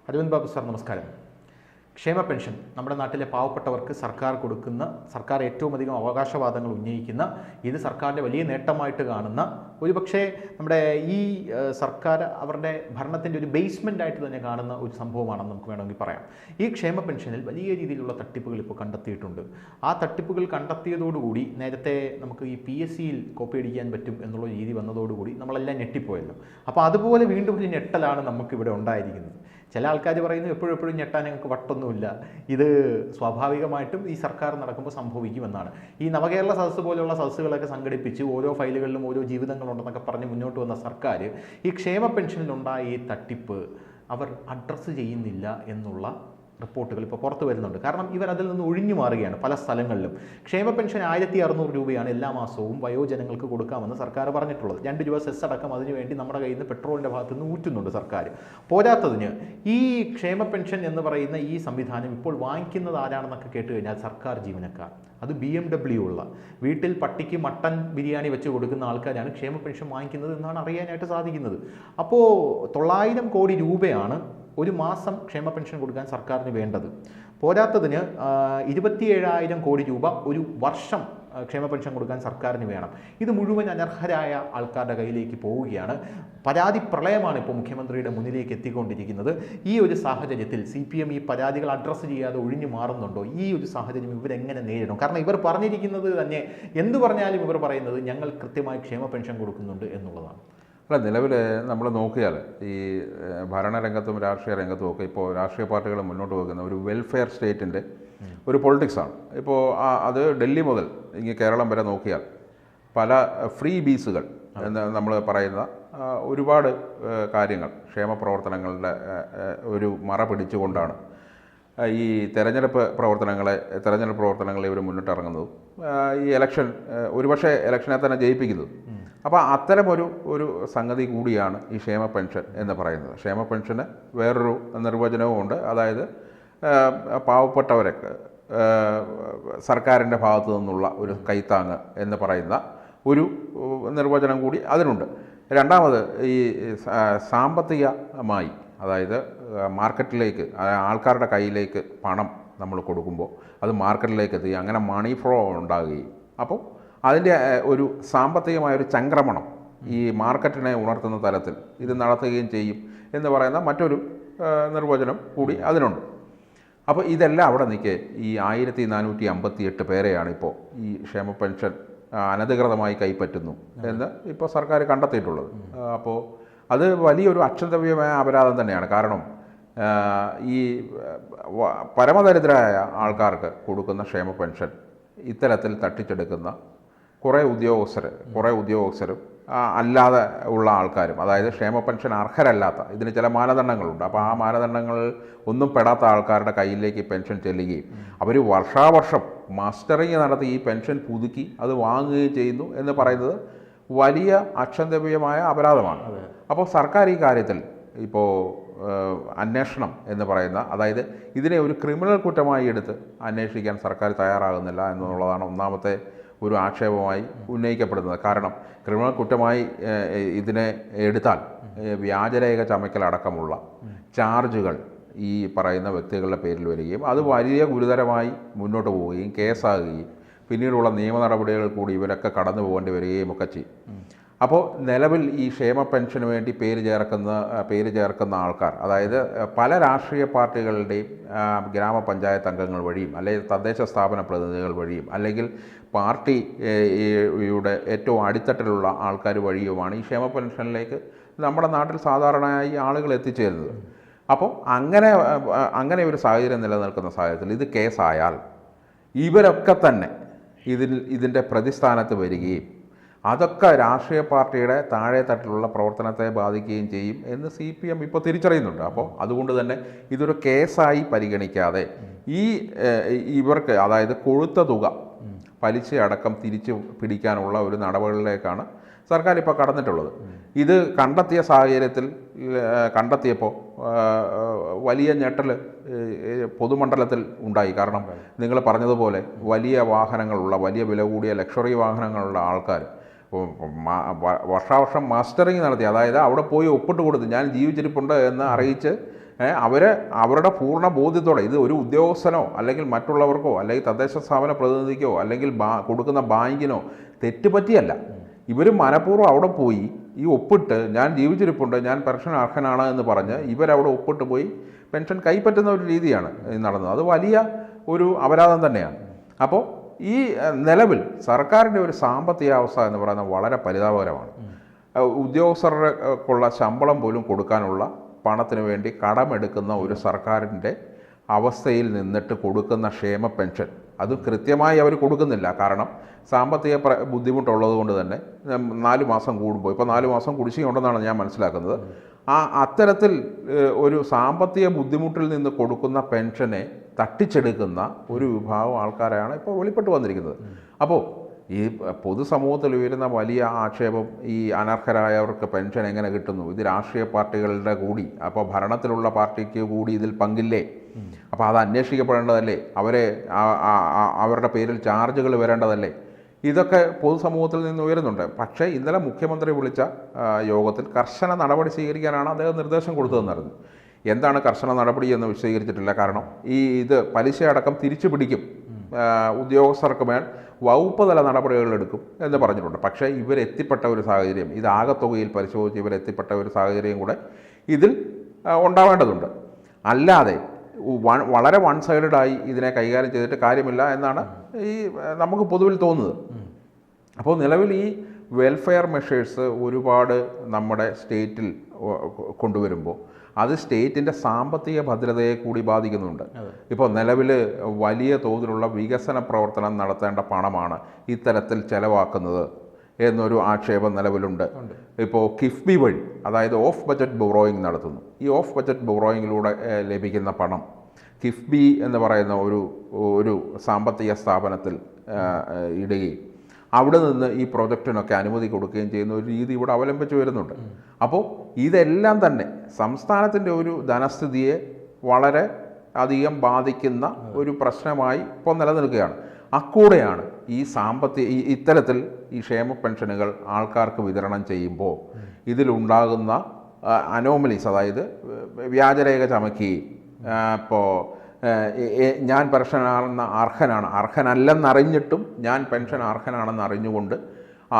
Aravind Babu sir നമസ്കാരം. ക്ഷേമ pension നമ്മുടെ നാട്ടിലെ പാവപ്പെട്ടവർക്ക് സർക്കാർ ഏറ്റവും അധികം അവകാശവാദങ്ങൾ ഉന്നയിക്കുന്ന, ഇത് സർക്കാരിൻ്റെ വലിയ നേട്ടമായിട്ട് കാണുന്ന, ഒരുപക്ഷെ നമ്മുടെ ഈ സർക്കാർ അവരുടെ ഭരണത്തിൻ്റെ ഒരു ബേസ്മെൻ്റ് ആയിട്ട് തന്നെ കാണുന്ന ഒരു സംഭവമാണെന്ന് നമുക്ക് വേണമെങ്കിൽ പറയാം. ഈ ക്ഷേമ പെൻഷനിൽ വലിയ രീതിയിലുള്ള തട്ടിപ്പുകൾ ഇപ്പോൾ കണ്ടെത്തിയിട്ടുണ്ട്. ആ തട്ടിപ്പുകൾ കണ്ടെത്തിയതോടുകൂടി നേരത്തെ നമുക്ക് ഈ PSCയിൽ കോപ്പി അടിക്കാൻ പറ്റും എന്നുള്ള രീതി വന്നതോടുകൂടി നമ്മളെല്ലാം ഞെട്ടിപ്പോയല്ലോ. അപ്പോൾ അതുപോലെ വീണ്ടും ഒരു ഞെട്ടലാണ് നമുക്കിവിടെ ഉണ്ടായിരിക്കുന്നത്. ചില ആൾക്കാർ പറയുന്നു എപ്പോഴും ഞെട്ടാൻ ഞങ്ങൾക്ക് വട്ടൊന്നുമില്ല, ഇത് സ്വാഭാവികമായിട്ടും ഈ സർക്കാർ നടക്കുമ്പോൾ സംഭവിക്കുമെന്നാണ്. ഈ നവകേരള സദസ്സ് പോലെയുള്ള സദസ്സുകളൊക്കെ സംഘടിപ്പിച്ച് ഓരോ ഫയലുകളിലും ഓരോ ജീവിതങ്ങളുണ്ടെന്നൊക്കെ പറഞ്ഞ് മുന്നോട്ട് വന്ന സർക്കാർ ഈ ക്ഷേമ പെൻഷനിലുണ്ടായ ഈ തട്ടിപ്പ് അവർ അഡ്രസ്സ് ചെയ്യുന്നില്ല എന്നുള്ള റിപ്പോർട്ടുകൾ ഇപ്പോൾ പുറത്തു വരുന്നുണ്ട്. കാരണം ഇവർ അതിൽ നിന്ന് ഒഴിഞ്ഞു മാറുകയാണ് പല സ്ഥലങ്ങളിലും. ക്ഷേമ പെൻഷൻ 1600 രൂപയാണ് എല്ലാ മാസവും വയോജനങ്ങൾക്ക് കൊടുക്കാമെന്ന് സർക്കാർ പറഞ്ഞിട്ടുള്ളത്. 2 രൂപ സെസ് അടക്കം അതിനുവേണ്ടി നമ്മുടെ കയ്യിൽ നിന്ന് പെട്രോളിൻ്റെ ഭാഗത്ത് നിന്ന് ഊറ്റുന്നുണ്ട് സർക്കാർ. പോരാത്തതിന് ഈ ക്ഷേമ പെൻഷൻ എന്ന് പറയുന്ന ഈ സംവിധാനം ഇപ്പോൾ വാങ്ങിക്കുന്നത് ആരാണെന്നൊക്കെ കേട്ട് കഴിഞ്ഞാൽ സർക്കാർ ജീവനക്കാർ, അത് BMW ഉള്ള വീട്ടിൽ പട്ടിക്ക് മട്ടൻ ബിരിയാണി വെച്ച് കൊടുക്കുന്ന ആൾക്കാരാണ് ക്ഷേമ പെൻഷൻ വാങ്ങിക്കുന്നത് എന്നാണ് അറിയാനായിട്ട് സാധിക്കുന്നത്. അപ്പോൾ 900 കോടി രൂപയാണ് ഒരു മാസം ക്ഷേമ പെൻഷൻ കൊടുക്കാൻ സർക്കാരിന് വേണ്ടത്. പോരാത്തതിന് 27,000 കോടി രൂപ ഒരു വർഷം ക്ഷേമ പെൻഷൻ കൊടുക്കാൻ സർക്കാരിന് വേണം. ഇത് മുഴുവൻ അനർഹരായ ആൾക്കാരുടെ കയ്യിലേക്ക് പോവുകയാണ്. പരാതി പ്രളയമാണ് ഇപ്പോൾ മുഖ്യമന്ത്രിയുടെ മുന്നിലേക്ക് എത്തിക്കൊണ്ടിരിക്കുന്നത്. ഈ ഒരു സാഹചര്യത്തിൽ CPM ഈ പരാതികൾ അഡ്രസ്സ് ചെയ്യാതെ ഒഴിഞ്ഞു മാറുന്നുണ്ടോ? ഈ ഒരു സാഹചര്യം ഇവരെങ്ങനെ നേരിടും? കാരണം ഇവർ പറഞ്ഞിരിക്കുന്നത് തന്നെ, എന്തു പറഞ്ഞാലും ഇവർ പറയുന്നത് ഞങ്ങൾ കൃത്യമായി ക്ഷേമ പെൻഷൻ കൊടുക്കുന്നുണ്ട് എന്നുള്ളതാണ്. അല്ല, നിലവിൽ നമ്മൾ നോക്കിയാൽ ഈ ഭരണരംഗത്തും രാഷ്ട്രീയ രംഗത്തും ഒക്കെ ഇപ്പോൾ രാഷ്ട്രീയ പാർട്ടികൾ മുന്നോട്ട് വെക്കുന്ന ഒരു വെൽഫെയർ സ്റ്റേറ്റിൻ്റെ ഒരു പൊളിറ്റിക്സാണ്. ഇപ്പോൾ അത് ഡൽഹി മുതൽ ഇങ്ങ് കേരളം വരെ നോക്കിയാൽ പല ഫ്രീ ബീസുകൾ എന്ന് നമ്മൾ പറയുന്ന ഒരുപാട് കാര്യങ്ങൾ ക്ഷേമ പ്രവർത്തനങ്ങളുടെ ഒരു മറ പിടിച്ചുകൊണ്ടാണ് ഈ തെരഞ്ഞെടുപ്പ് പ്രവർത്തനങ്ങളെ ഇവർ മുന്നിട്ടിറങ്ങുന്നതും ഈ ഒരുപക്ഷെ ഇലക്ഷനെ തന്നെ ജയിപ്പിക്കുന്നതും. അപ്പോൾ അത്തരമൊരു സംഗതി കൂടിയാണ് ഈ ക്ഷേമ പെൻഷൻ എന്ന് പറയുന്നത്. ക്ഷേമ പെൻഷന് വേറൊരു നിർവചനവും ഉണ്ട്. അതായത് പാവപ്പെട്ടവരൊക്കെ സർക്കാരിൻ്റെ ഭാഗത്തു നിന്നുള്ള ഒരു കൈത്താങ്ങ് എന്ന് പറയുന്ന ഒരു നിർവചനം കൂടി അതിനുണ്ട്. രണ്ടാമത് ഈ സാമ്പത്തികമായി, അതായത് മാർക്കറ്റിലേക്ക് ആൾക്കാരുടെ കയ്യിലേക്ക് പണം നമ്മൾ കൊടുക്കുമ്പോൾ അത് മാർക്കറ്റിലേക്ക് എത്തുകയും അങ്ങനെ മണി ഫ്ലോ ഉണ്ടാകുകയും അപ്പോൾ അതിൻ്റെ ഒരു സാമ്പത്തികമായൊരു ചംക്രമണം ഈ മാർക്കറ്റിനെ ഉണർത്തുന്ന തലത്തിൽ ഇത് നടത്തുകയും ചെയ്യും എന്ന് പറയുന്ന മറ്റൊരു നിർവചനം കൂടി അതിനുണ്ട്. അപ്പോൾ ഇതെല്ലാം അവിടെ നിൽക്കെ ഈ 1458 പേരെയാണ് ഇപ്പോൾ ഈ ക്ഷേമ പെൻഷൻ അനധികൃതമായി കൈപ്പറ്റുന്നു എന്ന് ഇപ്പോൾ സർക്കാർ കണ്ടെത്തിയിട്ടുള്ളത്. അപ്പോൾ അത് വലിയൊരു അക്ഷന്തവ്യമായ അപരാധം തന്നെയാണ്. കാരണം ഈ പരമദരിദ്രരായ ആൾക്കാർക്ക് കൊടുക്കുന്ന ക്ഷേമ പെൻഷൻ ഇത്തരത്തിൽ തട്ടിച്ചെടുക്കുന്ന കുറേ ഉദ്യോഗസ്ഥരും അല്ലാതെ ഉള്ള ആൾക്കാരും, അതായത് ക്ഷേമ പെൻഷൻ അർഹരല്ലാത്ത, ഇതിന് ചില മാനദണ്ഡങ്ങളുണ്ട്. അപ്പോൾ ആ മാനദണ്ഡങ്ങൾ ഒന്നും പെടാത്ത ആൾക്കാരുടെ കയ്യിലേക്ക് പെൻഷൻ ചെല്ലുകയും അവർ വർഷാവർഷം മാസ്റ്ററിങ് നടത്തി ഈ പെൻഷൻ പുതുക്കി അത് വാങ്ങുകയും ചെയ്യുന്നു എന്ന് പറയുന്നത് വലിയ അക്ഷന്തവ്യമായ അപരാധമാണ്. അപ്പോൾ സർക്കാർ ഈ കാര്യത്തിൽ ഇപ്പോൾ അന്വേഷണം എന്ന് പറയുന്ന, അതായത് ഇതിനെ ഒരു ക്രിമിനൽ കുറ്റമായി എടുത്ത് അന്വേഷിക്കാൻ സർക്കാർ തയ്യാറാകുന്നില്ല എന്നുള്ളതാണ് ഒന്നാമത്തെ ഒരു ആക്ഷേപമായി ഉന്നയിക്കപ്പെടുന്നത്. കാരണം ക്രിമിനൽ കുറ്റമായി ഇതിനെ എടുത്താൽ വ്യാജരേഖ ചമയ്ക്കലടക്കമുള്ള ചാർജുകൾ ഈ പറയുന്ന വ്യക്തികളുടെ പേരിൽ വരികയും അത് വലിയ ഗുരുതരമായി മുന്നോട്ട് പോവുകയും കേസാകുകയും പിന്നീടുള്ള നിയമ നടപടികൾ കൂടി ഇവരൊക്കെ കടന്നു പോകേണ്ടി വരികയും ഒക്കെ ചെയ്യും. അപ്പോൾ നിലവിൽ ഈ ക്ഷേമ പെൻഷന് വേണ്ടി പേര് ചേർക്കുന്ന ആൾക്കാർ, അതായത് പല രാഷ്ട്രീയ പാർട്ടികളുടെയും ഗ്രാമപഞ്ചായത്ത് അംഗങ്ങൾ വഴിയും അല്ലെങ്കിൽ തദ്ദേശ സ്ഥാപന പ്രതിനിധികൾ വഴിയും അല്ലെങ്കിൽ പാർട്ടിയുടെ ഏറ്റവും അടിത്തട്ടിലുള്ള ആൾക്കാർ വഴിയുമാണ് ഈ ക്ഷേമ പെൻഷനിലേക്ക് നമ്മുടെ നാട്ടിൽ സാധാരണയായി ആളുകൾ എത്തിച്ചേരുന്നത്. അപ്പോൾ അങ്ങനെ ഒരു സാഹചര്യം നിലനിൽക്കുന്ന സാഹചര്യത്തിൽ ഇത് കേസായാൽ ഇവരൊക്കെ തന്നെ ഇതിൻ്റെ പ്രതിസ്ഥാനത്ത് വരികയും അതൊക്കെ രാഷ്ട്രീയ പാർട്ടിയുടെ താഴെ തട്ടിലുള്ള പ്രവർത്തനത്തെ ബാധിക്കുകയും ചെയ്യും എന്ന് CPM ഇപ്പോൾ തിരിച്ചറിയുന്നുണ്ട്. അപ്പോൾ അതുകൊണ്ട് തന്നെ ഇതൊരു കേസായി പരിഗണിക്കാതെ ഇവർക്ക്, അതായത് കൊഴുത്ത തുക പലിശ അടക്കം തിരിച്ചു പിടിക്കാനുള്ള ഒരു നടപടികളിലേക്കാണ് സർക്കാർ ഇപ്പോൾ കടന്നിട്ടുള്ളത്. ഇത് കണ്ടെത്തിയപ്പോൾ വലിയ ഞെട്ടൽ പൊതുമണ്ഡലത്തിൽ ഉണ്ടായി. കാരണം നിങ്ങൾ പറഞ്ഞതുപോലെ വലിയ വില കൂടിയ ലക്ഷറി വാഹനങ്ങളുള്ള ആൾക്കാർ വർഷാവർഷം മാസ്റ്ററിങ് നടത്തി, അതായത് അവിടെ പോയി ഒപ്പിട്ട് കൊടുത്ത് ഞാൻ ജീവിച്ചിരിപ്പുണ്ട് എന്ന് അറിയിച്ച് അവരുടെ പൂർണ്ണ ബോധ്യത്തോടെ ഇത് ഒരു ഉദ്യോഗസ്ഥനോ അല്ലെങ്കിൽ മറ്റുള്ളവർക്കോ അല്ലെങ്കിൽ തദ്ദേശ സ്ഥാപന പ്രതിനിധിക്കോ അല്ലെങ്കിൽ കൊടുക്കുന്ന ബാങ്കിനോ തെറ്റുപറ്റിയല്ല. ഇവർ മനഃപൂർവ്വം അവിടെ പോയി ഈ ഒപ്പിട്ട് ഞാൻ ജീവിച്ചിരിപ്പുണ്ട്, ഞാൻ പെൻഷൻ അർഹനാണ് എന്ന് പറഞ്ഞ് ഇവരവിടെ ഒപ്പിട്ട് പോയി പെൻഷൻ കൈപ്പറ്റുന്ന ഒരു രീതിയാണ് നടന്നത്. അത് വലിയ ഒരു അപരാധം തന്നെയാണ്. അപ്പോൾ ഈ നിലവിൽ സർക്കാരിൻ്റെ ഒരു സാമ്പത്തിക അവസ്ഥ എന്ന് പറയുന്നത് വളരെ പരിതാപകരമാണ്. ഉദ്യോഗസ്ഥർക്കുള്ള ശമ്പളം പോലും കൊടുക്കാനുള്ള പണത്തിന് വേണ്ടി കടമെടുക്കുന്ന ഒരു സർക്കാരിൻ്റെ അവസ്ഥയിൽ നിന്നിട്ട് കൊടുക്കുന്ന ക്ഷേമ പെൻഷൻ അത് കൃത്യമായി അവർ കൊടുക്കുന്നില്ല. കാരണം സാമ്പത്തിക ബുദ്ധിമുട്ടുള്ളത് കൊണ്ട് തന്നെ 4 മാസം കൂടുമ്പോൾ, ഇപ്പോൾ 4 മാസം കുടിശ്ശികയുണ്ടെന്നാണ് ഞാൻ മനസ്സിലാക്കുന്നത്. അത്തരത്തിൽ ഒരു സാമ്പത്തിക ബുദ്ധിമുട്ടിൽ നിന്ന് കൊടുക്കുന്ന പെൻഷനെ തട്ടിച്ചെടുക്കുന്ന ഒരു വിഭാഗം ആൾക്കാരാണ് ഇപ്പോൾ വെളിപ്പെട്ട് വന്നിരിക്കുന്നത്. അപ്പോൾ ഈ പൊതുസമൂഹത്തിൽ ഉയരുന്ന വലിയ ആക്ഷേപം ഈ അനർഹരായവർക്ക് പെൻഷൻ എങ്ങനെ കിട്ടുന്നു, ഇത് രാഷ്ട്രീയ പാർട്ടികളുടെ കൂടി, അപ്പോൾ ഭരണത്തിലുള്ള പാർട്ടിക്ക് കൂടി ഇതിൽ പങ്കില്ലേ, അപ്പോൾ അത് അന്വേഷിക്കപ്പെടേണ്ടതല്ലേ, അവരുടെ പേരിൽ ചാർജുകൾ വരേണ്ടതല്ലേ, ഇതൊക്കെ പൊതുസമൂഹത്തിൽ നിന്ന് ഉയരുന്നുണ്ട്. പക്ഷേ ഇന്നലെ മുഖ്യമന്ത്രി വിളിച്ച യോഗത്തിൽ കർശന നടപടി സ്വീകരിക്കാനാണ് അദ്ദേഹം നിർദ്ദേശം കൊടുത്തതെന്നറിഞ്ഞു. എന്താണ് കർശന നടപടി എന്ന് വിശദീകരിച്ചിട്ടില്ല. കാരണം ഇത് പലിശ അടക്കം തിരിച്ചു പിടിക്കും, ഉദ്യോഗസ്ഥർക്ക് മേൽ വകുപ്പ് തല നടപടികളെടുക്കും എന്ന് പറഞ്ഞിട്ടുണ്ട്. പക്ഷേ ഇവരെത്തിപ്പെട്ട ഒരു സാഹചര്യം, ഇത് ആകത്തുകയിൽ പരിശോധിച്ച് ഇവരെത്തിപ്പെട്ട ഒരു സാഹചര്യം കൂടെ ഇതിൽ ഉണ്ടാവേണ്ടതുണ്ട്. അല്ലാതെ വളരെ വൺ സൈഡഡായി ഇതിനെ കൈകാര്യം ചെയ്തിട്ട് കാര്യമില്ല എന്നാണ് നമുക്ക് പൊതുവിൽ തോന്നുന്നത്. അപ്പോൾ നിലവിൽ ഈ വെൽഫെയർ മെഷേഴ്സ് ഒരുപാട് നമ്മുടെ സ്റ്റേറ്റിൽ കൊണ്ടുവരുമ്പോൾ അത് സ്റ്റേറ്റിൻ്റെ സാമ്പത്തിക ഭദ്രതയെ കൂടി ബാധിക്കുന്നുണ്ട്. ഇപ്പോൾ നിലവിൽ വലിയ തോതിലുള്ള വികസന പ്രവർത്തനം നടത്തേണ്ട പണമാണ് ഇത്തരത്തിൽ ചെലവാക്കുന്നത് എന്നൊരു ആക്ഷേപം നിലവിലുണ്ട്. ഇപ്പോൾ കിഫ്ബി വഴി, അതായത് ഓഫ് ബജറ്റ് ബോറോയിങ് നടത്തുന്നു. ഈ ഓഫ് ബജറ്റ് ബോറോയിങ്ങിലൂടെ ലഭിക്കുന്ന പണം കിഫ്ബി എന്ന് പറയുന്ന ഒരു സാമ്പത്തിക സ്ഥാപനത്തിൽ ഇടുകയും അവിടെ നിന്ന് ഈ പ്രോജക്റ്റിനൊക്കെ അനുമതി കൊടുക്കുകയും ചെയ്യുന്ന ഒരു രീതി ഇവിടെ അവലംബിച്ച് വരുന്നുണ്ട്. അപ്പോൾ ഇതെല്ലാം തന്നെ സംസ്ഥാനത്തിൻ്റെ ഒരു ധനസ്ഥിതിയെ വളരെ അധികം ബാധിക്കുന്ന ഒരു പ്രശ്നമായി ഇപ്പോൾ നിലനിൽക്കുകയാണ്. അക്കൂടെയാണ് ഈ ഇത്തരത്തിൽ ഈ ക്ഷേമ പെൻഷനുകൾ ആൾക്കാർക്ക് വിതരണം ചെയ്യുമ്പോൾ ഇതിലുണ്ടാകുന്ന അനോമലീസ്, അതായത് വ്യാജരേഖ ചമക്കുകയും ഇപ്പോൾ ഞാൻ പെൻഷൻ അർഹനല്ലെന്നറിഞ്ഞിട്ടും ഞാൻ പെൻഷൻ അർഹനാണെന്ന് അറിഞ്ഞുകൊണ്ട്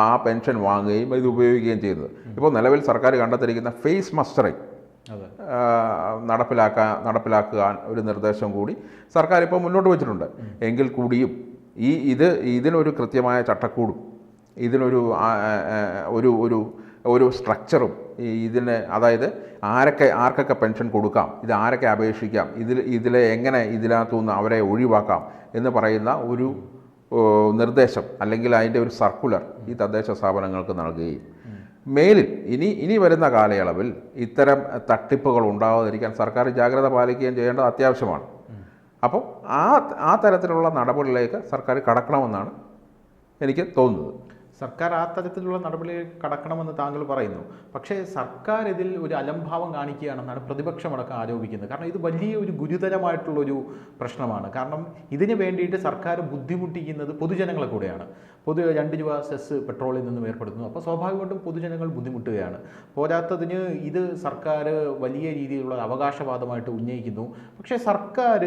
ആ പെൻഷൻ വാങ്ങുകയും ഇത് ഉപയോഗിക്കുകയും ചെയ്യുന്നത്. ഇപ്പോൾ നിലവിൽ സർക്കാർ കണ്ടെത്തിയിരിക്കുന്ന ഫേസ് മസ്റ്ററിങ് നടപ്പിലാക്കുക ഒരു നിർദ്ദേശം കൂടി സർക്കാർ ഇപ്പോൾ മുന്നോട്ട് വെച്ചിട്ടുണ്ട്. എങ്കിൽ കൂടിയും ഇതിനൊരു കൃത്യമായ ചട്ടക്കൂടും ഇതിനൊരു സ്ട്രക്ചറും അതായത് ആർക്കൊക്കെ പെൻഷൻ കൊടുക്കാം, ഇത് ആരൊക്കെ അപേക്ഷിക്കാം, ഇതിലെ എങ്ങനെ ഇതിനകത്തുനിന്ന് അവരെ ഒഴിവാക്കാം എന്ന് പറയുന്ന ഒരു നിർദ്ദേശം അല്ലെങ്കിൽ അതിൻ്റെ ഒരു സർക്കുലർ ഈ തദ്ദേശ സ്ഥാപനങ്ങൾക്ക് നൽകുകയും മേലിൽ ഇനി വരുന്ന കാലയളവിൽ ഇത്തരം തട്ടിപ്പുകൾ ഉണ്ടാകാതിരിക്കാൻ സർക്കാർ ജാഗ്രത പാലിക്കുകയും ചെയ്യേണ്ടത് അത്യാവശ്യമാണ്. അപ്പോൾ ആ തരത്തിലുള്ള നടപടികളിലേക്ക് സർക്കാർ കടക്കണമെന്നാണ് എനിക്ക് തോന്നുന്നത്. സർക്കാർ ആ തരത്തിലുള്ള നടപടികൾ കടക്കണമെന്ന് താങ്കൾ പറയുന്നു. പക്ഷേ സർക്കാർ ഇതിൽ ഒരു അലംഭാവം കാണിക്കുകയാണെന്നാണ് പ്രതിപക്ഷമടക്കം ആരോപിക്കുന്നത്. കാരണം ഇത് വലിയ ഒരു ഗുരുതരമായിട്ടുള്ളൊരു പ്രശ്നമാണ്. കാരണം ഇതിന് വേണ്ടിയിട്ട് സർക്കാർ ബുദ്ധിമുട്ടിക്കുന്നത് പൊതുജനങ്ങളെ കൂടെയാണ്. 2 രൂപ സെസ് പെട്രോളിൽ നിന്നും ഏർപ്പെടുത്തുന്നു. അപ്പോൾ സ്വാഭാവികമായിട്ടും പൊതുജനങ്ങൾ ബുദ്ധിമുട്ടുകയാണ്. പോരാത്തതിന് ഇത് സർക്കാർ വലിയ രീതിയിലുള്ള അവകാശവാദമായിട്ട് ഉന്നയിക്കുന്നു. പക്ഷേ സർക്കാർ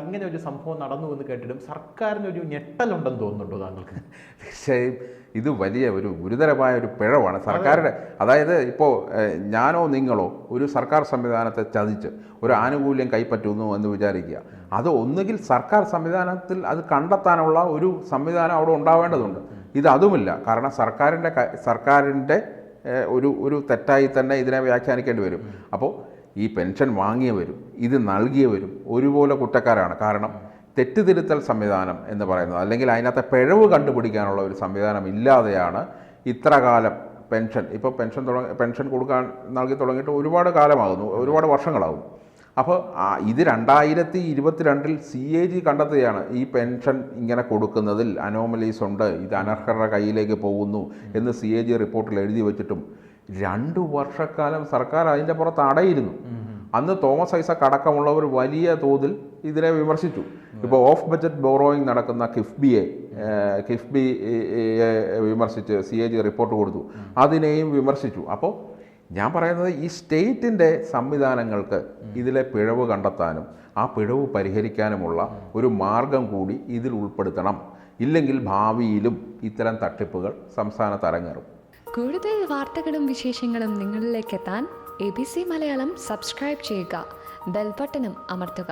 ഇങ്ങനെ ഒരു സംഭവം നടന്നു എന്ന് കേട്ടിട്ടും സർക്കാരിനൊരു ഞെട്ടലുണ്ടെന്ന് തോന്നുന്നുണ്ടോ താങ്കൾക്ക്? തീർച്ചയായും ഇത് വലിയ ഒരു ഗുരുതരമായ ഒരു പിഴവാണ് സർക്കാരുടെ. അതായത് ഇപ്പോൾ ഞാനോ നിങ്ങളോ ഒരു സർക്കാർ സംവിധാനത്തെ ചതിച്ച് ഒരു ആനുകൂല്യം കൈപ്പറ്റുന്നു എന്ന് വിചാരിക്കുക. അത് ഒന്നുകിൽ സർക്കാർ സംവിധാനത്തിൽ അത് കണ്ടെത്താനുള്ള ഒരു സംവിധാനം അവിടെ ഉണ്ടാവേണ്ടതുണ്ട്. അതുമില്ല. കാരണം സർക്കാരിൻ്റെ ഒരു തെറ്റായി തന്നെ ഇതിനെ വ്യാഖ്യാനിക്കേണ്ടി വരും. അപ്പോൾ ഈ പെൻഷൻ വാങ്ങിയവരും ഇത് നൽകിയവരും ഒരുപോലെ കുറ്റക്കാരാണ്. കാരണം തെറ്റുതിരുത്തൽ സംവിധാനം എന്ന് പറയുന്നത് അല്ലെങ്കിൽ അതിനകത്തെ പിഴവ് കണ്ടുപിടിക്കാനുള്ള ഒരു സംവിധാനം ഇല്ലാതെയാണ് ഇത്ര കാലം പെൻഷൻ നൽകി തുടങ്ങിയിട്ട് ഒരുപാട് കാലമാകുന്നു, ഒരുപാട് വർഷങ്ങളാകുന്നു. അപ്പോൾ ഇത് 2022 CAG കണ്ടെത്തുകയാണ് ഈ പെൻഷൻ ഇങ്ങനെ കൊടുക്കുന്നതിൽ അനോമലീസ് ഉണ്ട്, ഇത് അനർഹരുടെ കയ്യിലേക്ക് പോകുന്നു എന്ന് CAG റിപ്പോർട്ടിൽ എഴുതി വെച്ചിട്ടും 2 വർഷക്കാലം സർക്കാർ അതിൻ്റെ പുറത്ത് അടയിരുന്നു. അന്ന് തോമസ് ഐസക് അടക്കമുള്ളവർ വലിയ തോതിൽ ഇതിനെ വിമർശിച്ചു. ഇപ്പോൾ ഓഫ് ബജറ്റ് ബോറോയിങ് നടക്കുന്ന കിഫ്ബിയെ വിമർശിച്ച് CAG റിപ്പോർട്ട് കൊടുത്തു, അതിനെയും വിമർശിച്ചു. അപ്പോൾ ഞാൻ പറയുന്നത് ഈ സ്റ്റേറ്റിൻ്റെ സംവിധാനങ്ങൾക്ക് ഇതിലെ പിഴവ് കണ്ടെത്താനും ആ പിഴവ് പരിഹരിക്കാനുമുള്ള ഒരു മാർഗം കൂടി ഇതിൽ ഉൾപ്പെടുത്തണം. ഇല്ലെങ്കിൽ ഭാവിയിലും ഇത്തരം തട്ടിപ്പുകൾ സംസ്ഥാനത്ത് അരങ്ങേറും. കൂടുതൽ വാർത്തകളും വിശേഷങ്ങളും നിങ്ങളിലേക്ക് എത്താൻ ABC മലയാളം സബ്സ്ക്രൈബ് ചെയ്യുക, ബെൽ ബട്ടണും അമർത്തുക.